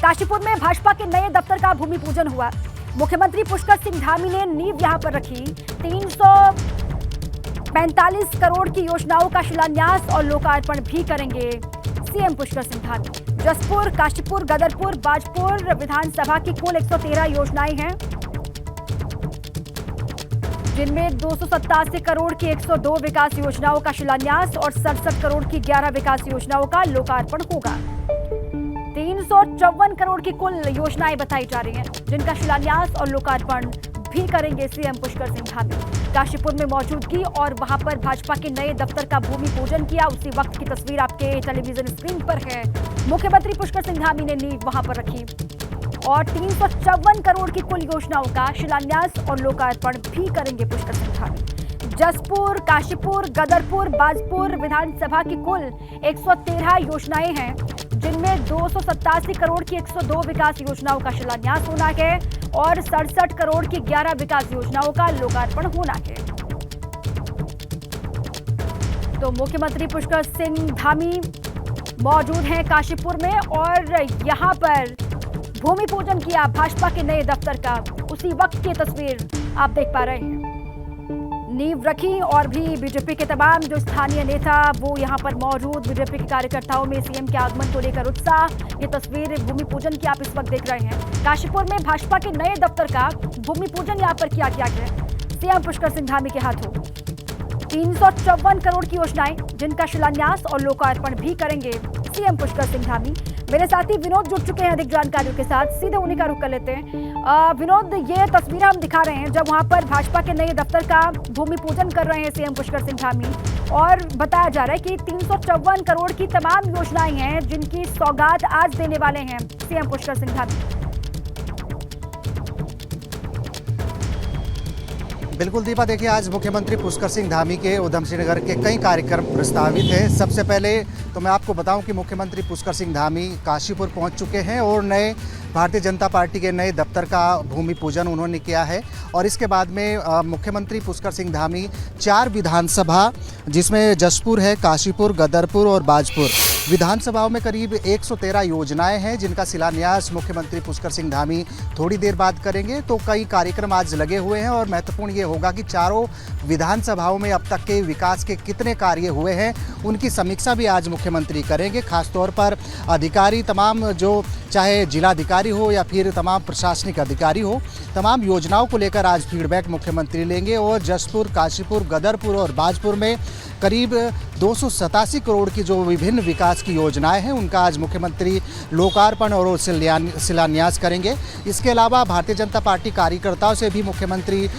काशीपुर में भाजपा के नए दफ्तर का भूमि पूजन हुआ। मुख्यमंत्री पुष्कर सिंह धामी ने नींव यहां पर रखी। 345 करोड़ की योजनाओं का शिलान्यास और लोकार्पण भी करेंगे सीएम पुष्कर सिंह धामी। जसपुर, काशीपुर, गदरपुर, बाजपुर विधानसभा की कुल 113 योजनाएं हैं, जिनमें 287 करोड़ की 102 विकास योजनाओं का शिलान्यास और 67 करोड़ की 11 विकास योजनाओं का लोकार्पण होगा। 354 करोड़ की कुल योजनाएं बताई जा रही हैं, जिनका शिलान्यास और लोकार्पण भी करेंगे सीएम पुष्कर सिंह धामी। काशीपुर में मौजूदगी और वहां पर भाजपा के नए दफ्तर का भूमि पूजन किया, उसी वक्त की तस्वीर आपके टेलीविजन स्क्रीन पर है। मुख्यमंत्री पुष्कर सिंह धामी ने नींव वहां पर रखी और 354 करोड़ की कुल योजनाओं का शिलान्यास और लोकार्पण भी करेंगे पुष्कर सिंह धामी। जसपुर, काशीपुर, गदरपुर, बाजपुर विधानसभा की कुल 113 योजनाएं हैं, जिनमें 287 करोड़ की 102 विकास योजनाओं का शिलान्यास होना है और 67 करोड़ की 11 विकास योजनाओं का लोकार्पण होना है। तो मुख्यमंत्री पुष्कर सिंह धामी मौजूद हैं काशीपुर में और यहां पर भूमि पूजन किया भाजपा के नए दफ्तर का, उसी वक्त की तस्वीर आप देख पा रहे हैं। नींव रखी और भी बीजेपी के तमाम जो स्थानीय नेता वो यहां पर मौजूद। बीजेपी के कार्यकर्ताओं में सीएम के आगमन को लेकर उत्साह। ये तस्वीर भूमि पूजन की आप इस वक्त देख रहे हैं। काशीपुर में भाजपा के नए दफ्तर का भूमि पूजन यहां पर किया गया है सीएम पुष्कर सिंह धामी के हाथों। 354 करोड़ की योजनाएं, जिनका शिलान्यास और लोकार्पण भी करेंगे सीएम पुष्कर सिंह धामी। मेरे साथी विनोद जुड़ चुके हैं अधिक जानकारियों के साथ, सीधे उन्हीं का रुख कर लेते हैं। विनोद, ये तस्वीर हम दिखा रहे हैं जब वहां पर भाजपा के नए दफ्तर का भूमि पूजन कर रहे हैं सीएम पुष्कर सिंह धामी, और बताया जा रहा है कि 354 करोड़ की तमाम योजनाएं हैं, जिनकी सौगात आज देने वाले हैं सीएम पुष्कर सिंह धामी। बिल्कुल दीपा, देखिए आज मुख्यमंत्री पुष्कर सिंह धामी के ऊधमसिंह नगर के कई कार्यक्रम प्रस्तावित हैं। सबसे पहले तो मैं आपको बताऊं कि मुख्यमंत्री पुष्कर सिंह धामी काशीपुर पहुंच चुके हैं और नए भारतीय जनता पार्टी के नए दफ्तर का भूमि पूजन उन्होंने किया है। और इसके बाद में मुख्यमंत्री पुष्कर सिंह धामी 4 विधानसभा, जिसमें जसपुर है, काशीपुर, गदरपुर और बाजपुर विधानसभाओं में करीब 113 योजनाएं हैं, जिनका शिलान्यास मुख्यमंत्री पुष्कर सिंह धामी थोड़ी देर बाद करेंगे। तो कई कार्यक्रम आज लगे हुए हैं और महत्वपूर्ण ये होगा कि चारों विधानसभाओं में अब तक के विकास के कितने कार्य हुए हैं, उनकी समीक्षा भी आज मुख्यमंत्री करेंगे। खासतौर पर अधिकारी तमाम, जो चाहे जिलाधिकारी हो या फिर तमाम प्रशासनिक अधिकारी हो, तमाम योजनाओं को लेकर आज फीडबैक मुख्यमंत्री लेंगे। और जसपुर, काशीपुर, गदरपुर और बाजपुर में करीब 287 करोड़ की जो विभिन्न विकास की योजनाएं हैं, उनका आज मुख्यमंत्री लोकार्पण और शिलान्यास करेंगे। इसके अलावा भारतीय जनता पार्टी कार्यकर्ताओं से भी मुख्यमंत्री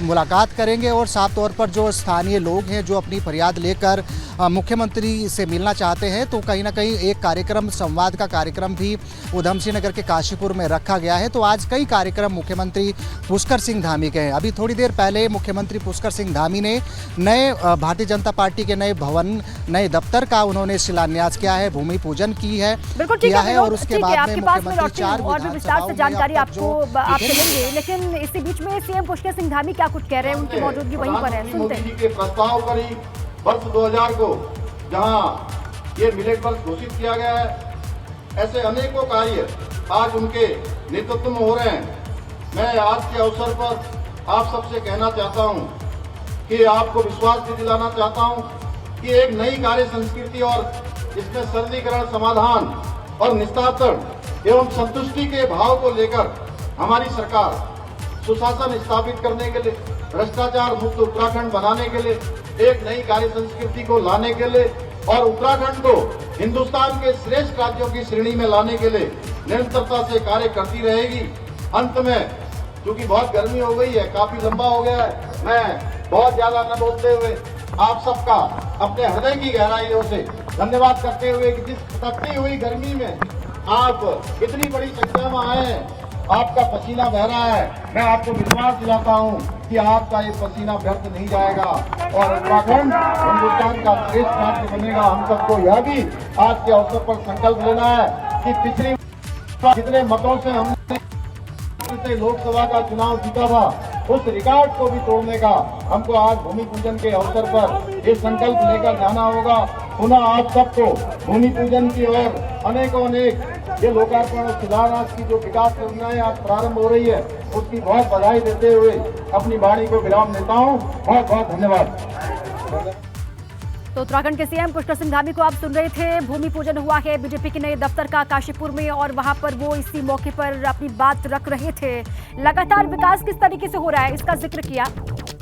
मुलाकात करेंगे और साफ तौर पर जो स्थानीय लोग हैं जो अपनी फरियाद लेकर मुख्यमंत्री से मिलना चाहते हैं, तो कहीं ना कहीं एक कार्यक्रम, संवाद का कार्यक्रम भी ऊधमसिंह नगर के काशीपुर में रखा गया है। तो आज कई कार्यक्रम मुख्यमंत्री पुष्कर सिंह धामी के हैं। अभी थोड़ी देर पहले मुख्यमंत्री पुष्कर सिंह धामी ने नए भारतीय जनता पार्टी के नए भवन, नए दफ्तर का उन्होंने शिलान्यास किया है, भूमि पूजन किया है और उसके बाद में मुख्यमंत्री 4 और भी विस्तार से जानकारी आपसे लेंगे। लेकिन इसी बीच में सीएम पुष्कर सिंह धामी क्या कुछ कह रहे हैं, उनकी मौजूदगी वहीं पर है, सुनते हैं। के प्रस्ताव पर ही वर्ष 2000 को जहां ये मिलेट वर्ष घोषित किया गया है, ऐसे अनेकों कार्य आज उनके नेतृत्व में हो रहे हैं। मैं आज के अवसर पर आप सबसे कहना चाहता हूं कि आपको विश्वास भी दिलाना चाहता हूं कि एक नई कार्य संस्कृति और इसमें सरलीकरण, समाधान और निस्तारण एवं संतुष्टि के भाव को लेकर हमारी सरकार सुशासन स्थापित करने के लिए, भ्रष्टाचार मुक्त उत्तराखंड बनाने के लिए, एक नई कार्य संस्कृति को लाने के लिए और उत्तराखंड को हिंदुस्तान के श्रेष्ठ राज्यों की श्रेणी में लाने के लिए निरंतरता से कार्य करती रहेगी। अंत में, क्योंकि बहुत गर्मी हो गई है, काफी लंबा हो गया है, मैं बहुत ज्यादा न बोलते हुए आप सबका अपने हृदय की गहराइयों से धन्यवाद करते हुए कि जिस तपती हुई गर्मी में आप इतनी बड़ी संख्या में आए हैं, आपका पसीना बह रहा है, मैं आपको विश्वास दिलाता हूं कि आपका ये पसीना व्यर्थ नहीं जाएगा और उत्तराखंड हिंदुस्तान का श्रेष्ठ राज्य बनेगा। हम सबको यह भी आज के अवसर पर संकल्प लेना है कि पिछली जितने मतों से हमने लोकसभा का चुनाव जीता था, उस रिकॉर्ड को भी तोड़ने का हमको आज भूमि पूजन के अवसर पर ये संकल्प लेकर जाना होगा। पुनः आप सबको भूमि पूजन की ओर अनेकों अनेक ये लोकार्पण और शिलान्यास की जो विकास योजनाएं आज प्रारंभ हो रही है, उसकी बहुत बधाई देते हुए अपनी वाणी को विराम देता हूँ। बहुत बहुत धन्यवाद। तो उत्तराखंड के सीएम पुष्कर सिंह धामी को आप सुन रहे थे। भूमि पूजन हुआ है बीजेपी के नए दफ्तर का काशीपुर में, और वहां पर वो इसी मौके पर अपनी बात रख रहे थे। लगातार विकास किस तरीके से हो रहा है इसका जिक्र किया,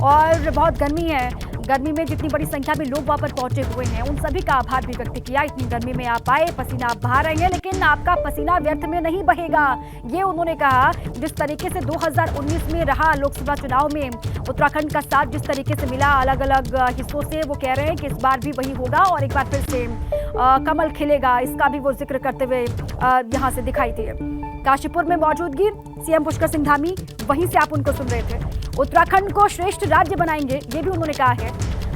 और बहुत गर्मी है, गर्मी में जितनी बड़ी संख्या में लोग वहां पर पहुंचे हुए हैं उन सभी का आभार भी व्यक्त किया। इतनी गर्मी में आप आए, पसीना आप बहा रहे हैं, लेकिन आपका पसीना व्यर्थ में नहीं बहेगा, ये उन्होंने कहा। जिस तरीके से 2019 में रहा लोकसभा चुनाव में उत्तराखंड का साथ जिस तरीके से मिला अलग अलग हिस्सों से, वो कह रहे हैं कि इस बार भी वही होगा और एक बार फिर से कमल खिलेगा, इसका भी वो जिक्र करते हुए यहाँ से दिखाई दिए। काशीपुर में मौजूदगी सीएम पुष्कर सिंह धामी, वहीं से आप उनको सुन रहे थे। उत्तराखंड को श्रेष्ठ राज्य बनाएंगे, ये भी उन्होंने कहा है।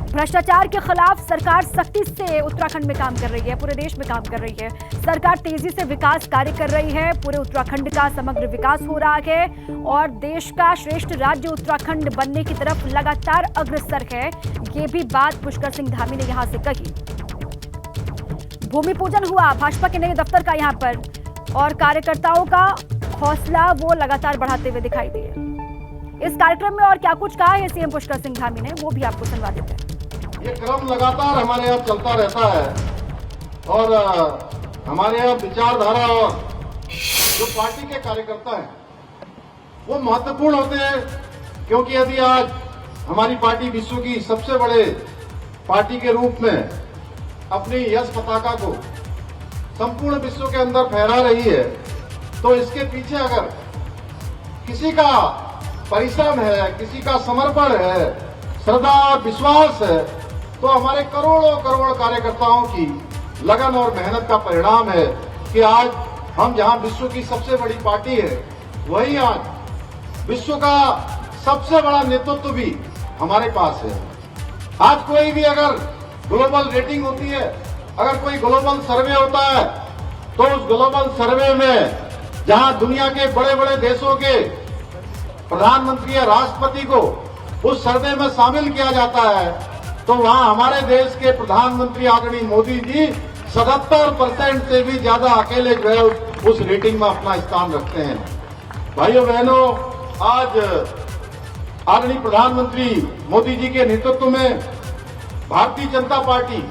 भ्रष्टाचार के खिलाफ सरकार सख्ती से उत्तराखंड में काम कर रही है, पूरे देश में काम कर रही है। सरकार तेजी से विकास कार्य कर रही है, पूरे उत्तराखंड का समग्र विकास हो रहा है और देश का श्रेष्ठ राज्य उत्तराखंड बनने की तरफ लगातार अग्रसर है। ये भी बात पुष्कर सिंह धामी ने यहां से कही। भूमि पूजन हुआ भाजपा के नए दफ्तर का यहाँ पर, और कार्यकर्ताओं का हौसला वो लगातार बढ़ाते हुए दिखाई दिए। इस कार्यक्रम में और क्या कुछ कहा है सीएम पुष्कर सिंह धामी ने, वो भी आपको सुनवा देते हैं। ये क्रम लगातार हमारे यहाँ चलता रहता है, और हमारे यहाँ विचारधारा और जो पार्टी के कार्यकर्ता हैं वो महत्वपूर्ण होते हैं, क्योंकि यदि आज हमारी पार्टी विश्व की सबसे बड़े पार्टी के रूप में अपनी यश पताका को संपूर्ण विश्व के अंदर फहरा रही है, तो इसके पीछे अगर किसी का परिश्रम है, किसी का समर्पण है, श्रद्धा और विश्वास है, तो हमारे करोड़ों करोड़ कार्यकर्ताओं की लगन और मेहनत का परिणाम है कि आज हम जहां विश्व की सबसे बड़ी पार्टी है, वहीं आज विश्व का सबसे बड़ा नेतृत्व भी हमारे पास है। आज कोई भी अगर ग्लोबल रेटिंग होती है, अगर कोई ग्लोबल सर्वे होता है, तो उस ग्लोबल सर्वे में जहां दुनिया के बड़े बड़े देशों के प्रधानमंत्री या राष्ट्रपति को उस सर्वे में शामिल किया जाता है, तो वहां हमारे देश के प्रधानमंत्री आदरणीय मोदी जी 77% से भी ज्यादा अकेले जो है उस रेटिंग में अपना स्थान रखते हैं। भाइयों बहनों, आज आदरणीय प्रधानमंत्री मोदी जी के नेतृत्व में भारतीय जनता पार्टी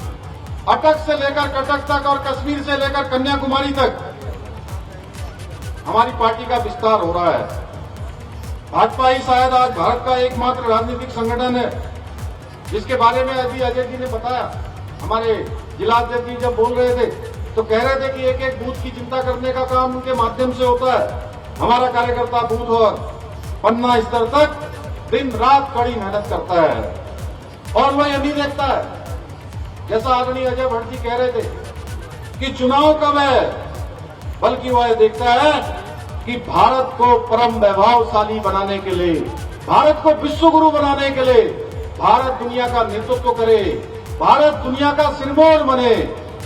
अटक से लेकर कटक तक और कश्मीर से लेकर कन्याकुमारी तक हमारी पार्टी का विस्तार हो रहा है। भाजपा ही शायद आज भारत का एकमात्र राजनीतिक संगठन है जिसके बारे में अभी अजय जी ने बताया। हमारे जिलाध्यक्ष जी जब बोल रहे थे तो कह रहे थे कि एक एक बूथ की चिंता करने का काम उनके माध्यम से होता है। हमारा कार्यकर्ता बूथ और पन्ना स्तर तक दिन रात कड़ी मेहनत करता है और वह यह नहीं देखता है, जैसा आदरणीय अजय भट्ट जी कह रहे थे कि चुनाव कब है, बल्कि वह देखता है कि भारत को परम वैभवशाली बनाने के लिए, भारत को विश्व गुरु बनाने के लिए भारत दुनिया का नेतृत्व करे, भारत दुनिया का सिरमौर बने,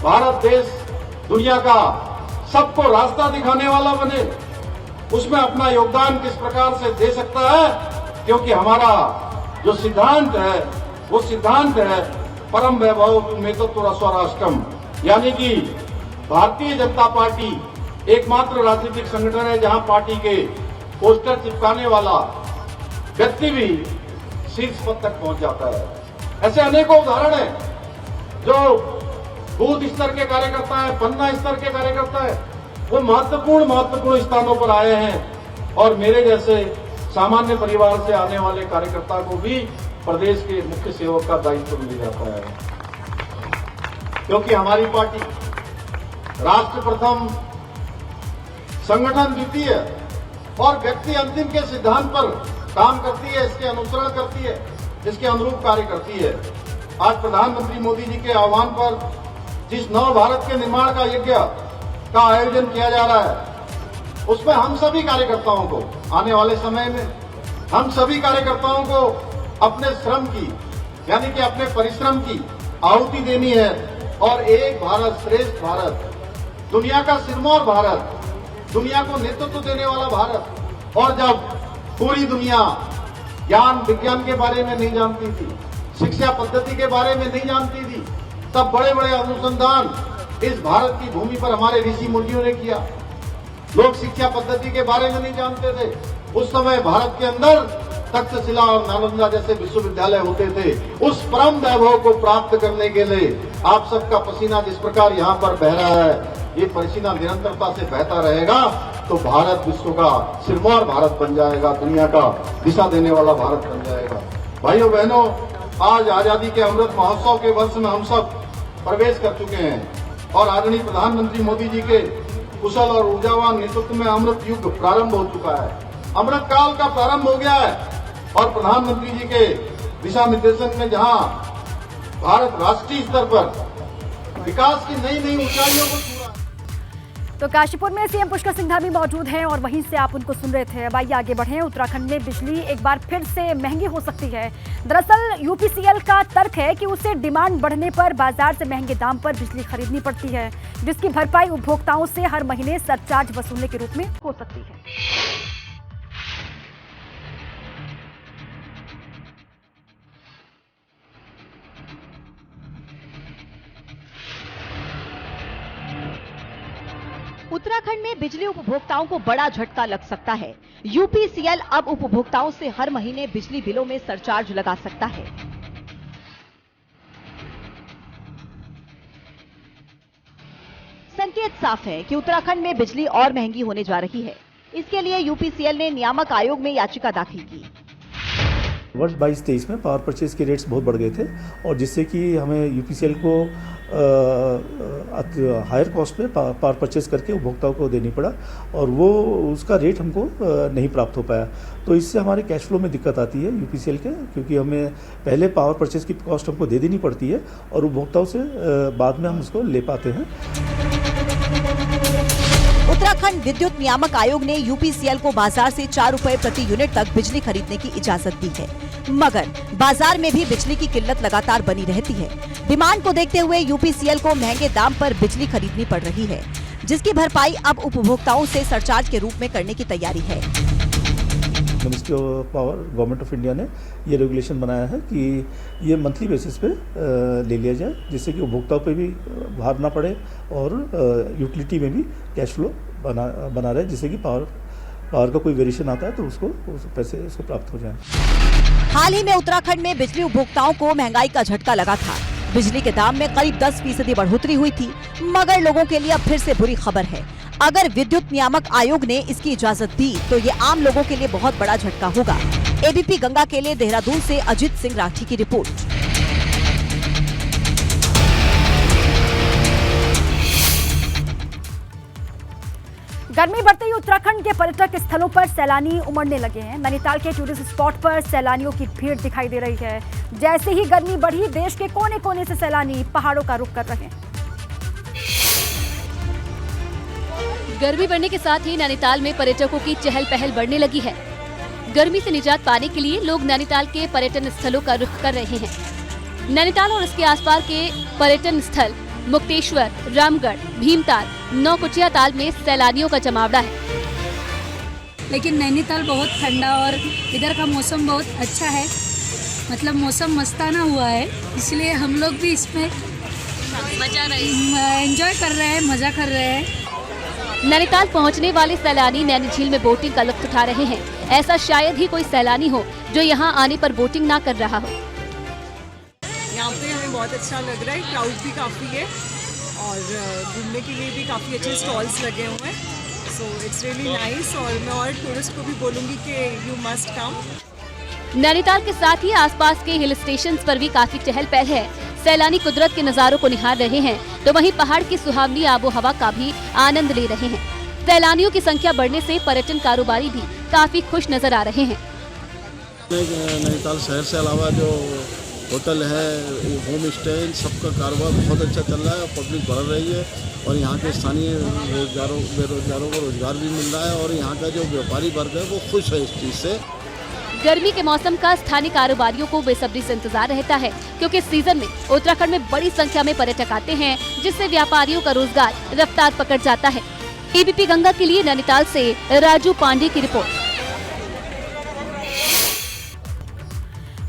भारत देश दुनिया का सबको रास्ता दिखाने वाला बने। उसमें अपना योगदान किस प्रकार से दे सकता है, क्योंकि हमारा जो सिद्धांत है वो सिद्धांत है परम वैभव नेतृत्व स्वराष्ट्रम, यानी कि भारतीय जनता पार्टी एकमात्र राजनीतिक संगठन है जहां पार्टी के पोस्टर चिपकाने वाला व्यक्ति भी शीर्ष पद तक पहुंच जाता है। ऐसे अनेकों उदाहरण हैं जो बूथ स्तर के कार्यकर्ता है, पन्ना स्तर के कार्यकर्ता है, वो महत्वपूर्ण स्थानों पर आए हैं और मेरे जैसे सामान्य परिवार से आने वाले कार्यकर्ता को भी प्रदेश के मुख्य सेवक का दायित्व मिल जाता है, क्योंकि हमारी पार्टी राष्ट्र प्रथम, संगठन द्वितीय और व्यक्ति अंतिम के सिद्धांत पर काम करती है, इसके अनुसरण करती है, इसके अनुरूप कार्य करती है। आज प्रधानमंत्री मोदी जी के आह्वान पर जिस नव भारत के निर्माण का यज्ञ का आयोजन किया जा रहा है, उसमें हम सभी कार्यकर्ताओं को आने वाले समय में हम सभी कार्यकर्ताओं को अपने श्रम की, यानी कि अपने परिश्रम की आहुति देनी है और एक भारत श्रेष्ठ भारत, दुनिया का सिरमौर भारत, दुनिया को नेतृत्व देने वाला भारत। और जब पूरी दुनिया ज्ञान विज्ञान के बारे में नहीं जानती थी, शिक्षा पद्धति के बारे में नहीं जानती थी, तब बड़े बड़े अनुसंधान इस भारत की भूमि पर हमारे ऋषि मुनियों ने किया। लोग शिक्षा पद्धति के बारे में नहीं जानते थे। उस समय भारत के अंदर तक्षशिला और नालंदा जैसे विश्वविद्यालय होते थे। उस परम वैभव को प्राप्त करने के लिए आप सबका पसीना जिस प्रकार यहाँ पर बह रहा है, ये पसीना निरंतरता से बहता रहेगा तो भारत विश्व का सिरमौर भारत बन जाएगा, दुनिया का दिशा देने वाला भारत बन जाएगा। भाइयों बहनों, आज आजादी के अमृत महोत्सव के वर्ष में हम सब प्रवेश कर चुके हैं और आदरणीय प्रधानमंत्री मोदी जी के कुशल और ऊर्जावान नेतृत्व में अमृत युग प्रारंभ हो चुका है। अमृत काल का प्रारंभ हो गया है और प्रधानमंत्री जी के दिशा निर्देशन में जहां भारत राष्ट्रीय स्तर पर विकास की नई नई ऊंचाइयों को छू रहा है। तो काशीपुर में सीएम पुष्कर सिंह धामी मौजूद हैं और वहीं से आप उनको सुन रहे थे। अब आइए आगे बढ़ें। उत्तराखंड में बिजली एक बार फिर से महंगी हो सकती है। दरअसल यूपीसीएल का तर्क है कि उसे डिमांड बढ़ने पर बाजार से महंगे दाम पर बिजली खरीदनी पड़ती है, जिसकी भरपाई उपभोक्ताओं से हर महीने सरचार्ज वसूलने के रूप में हो सकती है। उत्तराखंड में बिजली उपभोक्ताओं को बड़ा झटका लग सकता है। यूपीसीएल अब उपभोक्ताओं से हर महीने बिजली बिलों में सरचार्ज लगा सकता है। संकेत साफ है कि उत्तराखंड में बिजली और महंगी होने जा रही है। इसके लिए यूपीसीएल ने नियामक आयोग में याचिका दाखिल की। वर्ष 22-23 में पावर परचेज के रेट्स बहुत बढ़ गए थे और जिससे कि हमें यूपीसीएल को हायर कॉस्ट पे पावर परचेज करके उपभोक्ताओं को देनी पड़ा और वो उसका रेट हमको नहीं प्राप्त हो पाया। तो इससे हमारे कैश फ्लो में दिक्कत आती है यूपीसीएल के, क्योंकि हमें पहले पावर परचेज की कॉस्ट हमको दे देनी पड़ती है और उपभोक्ताओं से बाद में हम उसको ले पाते हैं। उत्तराखंड विद्युत नियामक आयोग ने यूपीसीएल को बाजार से 4 रुपए प्रति यूनिट तक बिजली खरीदने की इजाजत दी है, मगर बाजार में भी बिजली की किल्लत लगातार बनी रहती है। डिमांड को देखते हुए यूपीसीएल को महंगे दाम पर बिजली खरीदनी पड़ रही है, जिसकी भरपाई अब उपभोक्ताओं से सरचार्ज के रूप में करने की तैयारी है। Ministry of power government of India ने ये रेगुलेशन बनाया है कि ये मंथली बेसिस पे ले लिया जाए, जिससे कि उपभोक्ताओं पे भी भार ना पड़े और यूटिलिटी में भी कैश फ्लो बना रहे, जिससे कि पावर का कोई वेरिएशन आता है तो उसको पैसे उसको प्राप्त हो जाए। हाल ही में उत्तराखंड में बिजली उपभोक्ताओं को महंगाई का झटका लगा था। बिजली के दाम में करीब 10% बढ़ोतरी हुई थी, मगर लोगों के लिए अब फिर से बुरी खबर है। अगर विद्युत नियामक आयोग ने इसकी इजाजत दी तो ये आम लोगों के लिए बहुत बड़ा झटका होगा। एबीपी गंगा के लिए देहरादून से अजित सिंह राठी की रिपोर्ट। गर्मी बढ़ते ही उत्तराखंड के पर्यटक स्थलों पर सैलानी उमड़ने लगे हैं। नैनीताल के टूरिस्ट स्पॉट पर सैलानियों की भीड़ दिखाई दे रही है। जैसे ही गर्मी बढ़ी, देश के कोने कोने से सैलानी पहाड़ों का रुख कर रहे हैं। गर्मी बढ़ने के साथ ही नैनीताल में पर्यटकों की चहल पहल बढ़ने लगी है। गर्मी से निजात पाने के लिए लोग नैनीताल के पर्यटन स्थलों का रुख कर रहे हैं। नैनीताल और इसके आसपास के पर्यटन स्थल मुक्तेश्वर, रामगढ़, भीमताल, नौकुचिया ताल में सैलानियों का जमावड़ा है। लेकिन नैनीताल बहुत ठंडा और इधर का मौसम बहुत अच्छा है, मतलब मौसम मस्ताना हुआ है, इसलिए हम लोग भी इसमें एंजॉय कर रहे हैं, मजा कर रहे हैं। नैनीताल पहुंचने वाले सैलानी नैनी झील में बोटिंग का लुत्फ उठा रहे हैं। ऐसा शायद ही कोई सैलानी हो जो यहां आने पर बोटिंग ना कर रहा हो। यहाँ पे हमें बहुत अच्छा लग रहा है, क्राउड भी काफ़ी है और घूमने के लिए भी काफ़ी अच्छे स्टॉल्स लगे हुए हैं। सो इट्स रियली नाइस और मैं और टूरिस्ट को भी बोलूँगी कि यू मस्ट कम। नैनीताल के साथ ही आसपास के हिल स्टेशंस पर भी काफी चहल पहल है। सैलानी कुदरत के नजारों को निहार रहे हैं तो वहीं पहाड़ की सुहावनी आबो हवा का भी आनंद ले रहे हैं। सैलानियों की संख्या बढ़ने से पर्यटन कारोबारी भी काफी खुश नजर आ रहे हैं। नैनीताल शहर से अलावा जो होटल है, होम स्टे, सबका कारोबार बहुत अच्छा चल रहा है और पब्लिक बढ़ रही है और यहाँ के स्थानीय बेरोजगारों को रोजगार भी मिल रहा है और यहाँ का जो व्यापारी वर्ग है वो खुश है इस चीज़ से। गर्मी के मौसम का स्थानीय कारोबारियों को बेसब्री से इंतजार रहता है, क्योंकि सीजन में उत्तराखंड में बड़ी संख्या में पर्यटक आते हैं, जिससे व्यापारियों का रोजगार रफ्तार पकड़ जाता है। एबीपी गंगा के लिए नैनीताल से राजू पांडे की रिपोर्ट।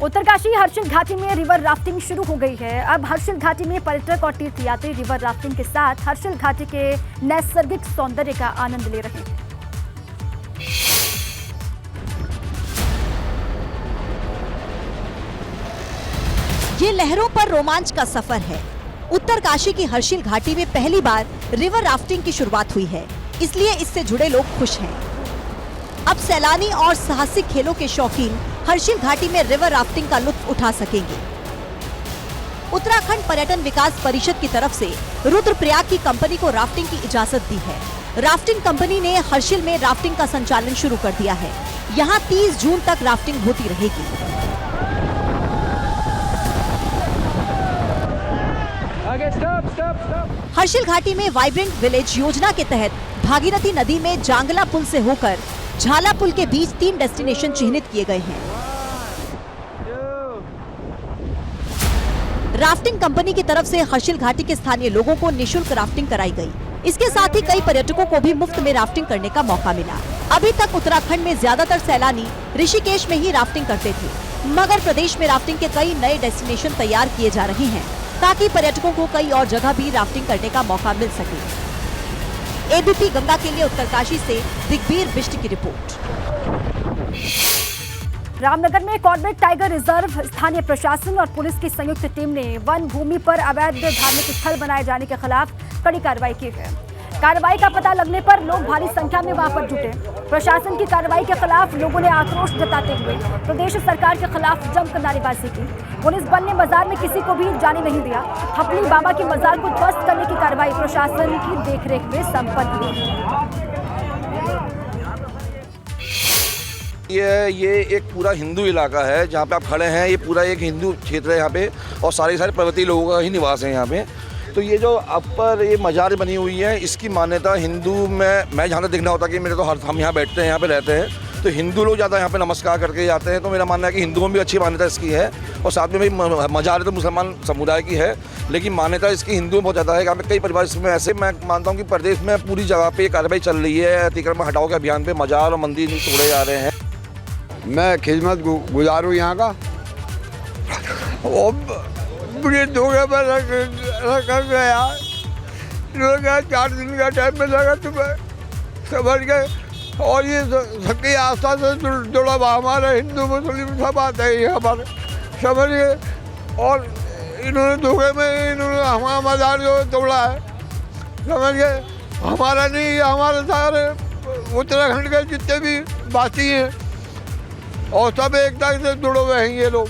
उत्तरकाशी हर्षिल घाटी में रिवर राफ्टिंग शुरू हो गई है। अब हर्षिल घाटी में पर्यटक और तीर्थयात्री रिवर राफ्टिंग के साथ हर्षिल घाटी के नैसर्गिक सौंदर्य का आनंद ले रहे हैं। ये लहरों पर रोमांच का सफर है। उत्तरकाशी की हर्षिल घाटी में पहली बार रिवर राफ्टिंग की शुरुआत हुई है, इसलिए इससे जुड़े लोग खुश हैं। अब सैलानी और साहसिक खेलों के शौकीन हर्षिल घाटी में रिवर राफ्टिंग का लुत्फ उठा सकेंगे। उत्तराखंड पर्यटन विकास परिषद की तरफ से रुद्रप्रयाग की कंपनी को राफ्टिंग की इजाजत दी है। राफ्टिंग कंपनी ने हर्षिल में राफ्टिंग का संचालन शुरू कर दिया है। यहाँ 30 जून तक राफ्टिंग होती रहेगी। हर्षिल घाटी में वाइब्रेंट विलेज योजना के तहत भागीरथी नदी में जांगला पुल से होकर झाला पुल के बीच 3 डेस्टिनेशन चिन्हित किए गए हैं। राफ्टिंग कंपनी की तरफ से हर्षिल घाटी के स्थानीय लोगों को निशुल्क राफ्टिंग कराई गई। इसके साथ ही कई पर्यटकों को भी मुफ्त में राफ्टिंग करने का मौका मिला। अभी तक उत्तराखंड में ज्यादातर सैलानी ऋषिकेश में ही राफ्टिंग करते थे, मगर प्रदेश में राफ्टिंग के कई नए डेस्टिनेशन तैयार किए जा रहे हैं ताकि पर्यटकों को कई और जगह भी राफ्टिंग करने का मौका मिल सके। एबीपी गंगा के लिए उत्तरकाशी से दिग्वीर बिष्ट की रिपोर्ट। रामनगर में कॉर्बेट टाइगर रिजर्व स्थानीय प्रशासन और पुलिस की संयुक्त टीम ने वन भूमि पर अवैध धार्मिक स्थल बनाए जाने के खिलाफ कड़ी कार्रवाई की है। कार्रवाई का पता लगने पर लोग भारी संख्या में वहां पर जुटे। प्रशासन की कार्रवाई के खिलाफ लोगों ने आक्रोश जताते हुए प्रदेश सरकार के खिलाफ जमकर नारेबाजी की। पुलिस बल ने मजार में किसी को भी जाने नहीं दिया। हपली बाबा की मजार को ध्वस्त करने की कार्रवाई प्रशासन की देखरेख में संपन्न हुई। ये एक पूरा हिंदू इलाका है जहाँ पे आप खड़े हैं। ये पूरा एक हिंदू क्षेत्र है यहाँ पे और सारे पर्वतीय लोगों का ही निवास है यहाँ पे। तो ये जो अपर ये मजार बनी हुई है, इसकी मान्यता हिंदू में मैं जहाँ तक देखना होता कि मेरे तो हम यहाँ बैठते हैं, यहाँ पे रहते हैं, तो हिंदू लोग ज़्यादा यहाँ पे नमस्कार करके जाते हैं। तो मेरा मानना है कि हिंदुओं में भी अच्छी मान्यता इसकी है और साथ में भाई मजार तो मुसलमान समुदाय की है, लेकिन मान्यता इसकी हिंदुओं में बहुत ज़्यादा है। यहाँ पे कई परिवार इसमें ऐसे मैं मानता हूँ कि प्रदेश में पूरी जगह पे कार्रवाई चल रही है। अतिक्रमण हटाओ के अभियान पे मजार और मंदिर तोड़े जा रहे हैं। मैं खिदमत गुजार हूँ यहाँ का। धोखे पर रखा गया, 4 दिन का टाइम मिलेगा तुम्हें, समझ गए। और ये सबकी आस्था से जुड़ा हुआ हमारे हिंदू मुस्लिम सब आते हैं यहाँ पर, समझ गए। और इन्होंने धोखे में इन्होंने हमारा मजार जो तोड़ा है, समझ गए। हमारा नहीं, हमारे सारे उत्तराखंड के जितने भी वासी हैं और सब एकता से जुड़े हुए हैं ये लोग।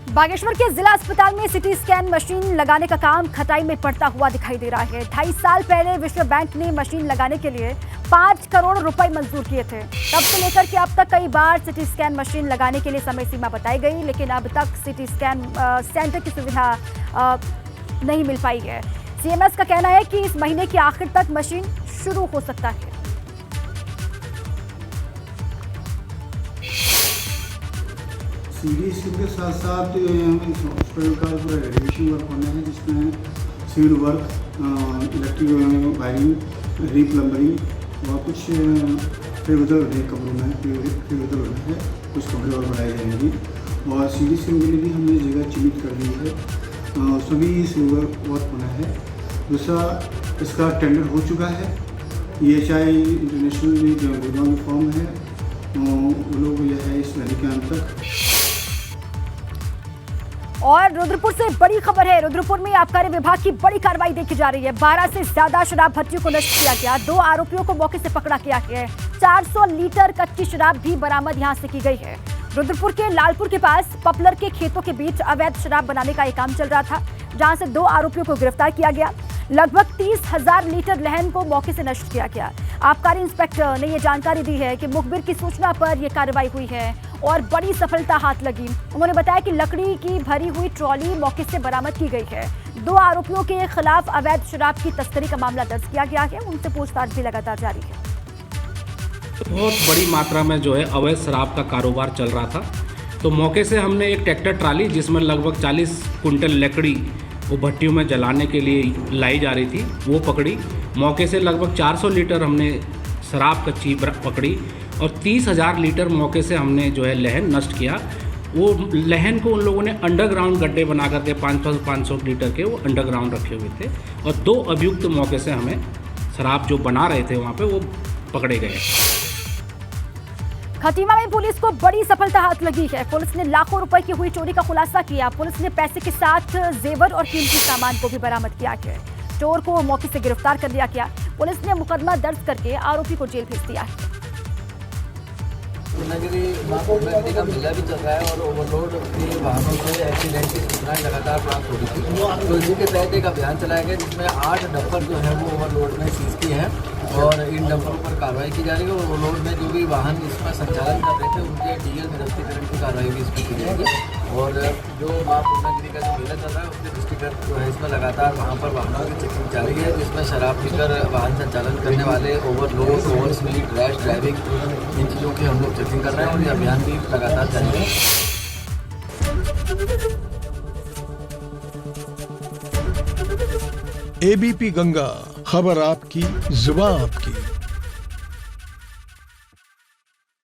बागेश्वर के जिला अस्पताल में सिटी स्कैन मशीन लगाने का काम खटाई में पड़ता हुआ दिखाई दे रहा है। 2.5 साल पहले विश्व बैंक ने मशीन लगाने के लिए 5 करोड़ रुपए मंजूर किए थे। तब से लेकर के अब तक कई बार सिटी स्कैन मशीन लगाने के लिए समय सीमा बताई गई, लेकिन अब तक सिटी स्कैन सेंटर की सुविधा नहीं मिल पाई है। सीएमएस का कहना है कि इस महीने के आखिर तक मशीन शुरू हो सकता है। सीडीसी के साथ साथ इस हॉस्पिटल का पूरा रेनोवेशन वर्क होना है, जिसमें सिविल वर्क, इलेक्ट्रिक वायरिंग, रीप्लम्बरिंग और कुछ फेविकल होने कमरों में फेविकल होना है, कुछ कमरे और बनाए जाएंगे। और सीडीसी के लिए भी हमने जगह चिन्हित कर दी है, सभी सिविल वर्क होना है। दूसरा, इसका टेंडर हो चुका है। EHI इंटरनेशनल में जो गुड़गांव में फॉर्म है, वो लोग यह है इस महीने के अंत तक। और रुद्रपुर से बड़ी खबर है। रुद्रपुर में आबकारी विभाग की बड़ी कार्रवाई देखी जा रही है। 12 से ज्यादा शराब भट्टियों को नष्ट किया गया। 2 आरोपियों को मौके से पकड़ा गया है। 400 लीटर कच्ची शराब भी बरामद यहां से की गई है। रुद्रपुर के लालपुर के पास पपलर के खेतों के बीच अवैध शराब बनाने का एक काम चल रहा था, जहां से 2 आरोपियों को गिरफ्तार किया गया। लगभग 30,000 लीटर लहन को मौके से नष्ट किया गया। आबकारी इंस्पेक्टर ने ये जानकारी दी है कि मुखबिर की सूचना पर यह कार्रवाई हुई है और बड़ी सफलता हाथ लगी। उन्होंने बताया कि लकड़ी की भरी हुई ट्रॉली मौके से बरामद की गई है। 2 आरोपियों के खिलाफ अवैध शराब की तस्करी का मामला दर्ज किया गया है। उनसे पूछताछ भी लगातार जारी है। बहुत बड़ी मात्रा में जो है अवैध शराब का कारोबार चल रहा था, तो मौके से हमने एक ट्रैक्टर ट्राली जिसमें लगभग 40 कुंटल लकड़ी वो भट्टियों में जलाने के लिए लाई जा रही थी, वो पकड़ी। मौके से लगभग 400 लीटर हमने शराब कच्ची पकड़ी और 30,000 लीटर मौके से हमने जो है लहन नष्ट किया। वो लहन को उन लोगों ने अंडरग्राउंड गड्ढे बना करके 500 लीटर के वो अंडरग्राउंड रखे हुए थे और 2 अभियुक्त मौके से हमें शराब जो बना रहे थे वहाँ पे वो पकड़े गए। खटीमा में पुलिस को बड़ी सफलता हाथ लगी है। पुलिस ने लाखों रुपए की हुई चोरी का खुलासा किया। पुलिस ने पैसे के साथ जेवर और कीमती सामान को भी बरामद किया है। चोर को मौके से गिरफ्तार कर लिया गया। पुलिस ने मुकदमा दर्ज करके आरोपी को जेल भेज दिया है। पूर्णागिरी का मेला भी चल रहा है और ओवरलोड के वाहनों से एक्सीडेंट की सूचनाएं लगातार प्राप्त हो रही थी, तो इसी के तहत एक अभियान चलाया गया जिसमें 8 डंपर जो है वो ओवरलोड में सीज किए हैं और इन डंपरों पर कार्रवाई की जा रही है। ओवरलोड में जो भी वाहन इसमें संचालन कर रहे थे उनके डीएल निरस्तीकरण की कार्रवाई भी इसमें की जाएगी। और जो माँ पूर्णागिरी का जो मेला चल रहा है उसके दृष्टिगत जो है इसमें लगातार वहाँ पर वाहनों की चेकिंग जारी है, जिसमें शराब पीकर वाहन संचालन करने वाले, overload, over speed, rash driving, इन चीज़ों की हम लोग चेकिंग कर रहे हैं और ये अभियान भी लगातार जारी है। एबीपी गंगा, खबर आपकी, जुबान आपकी।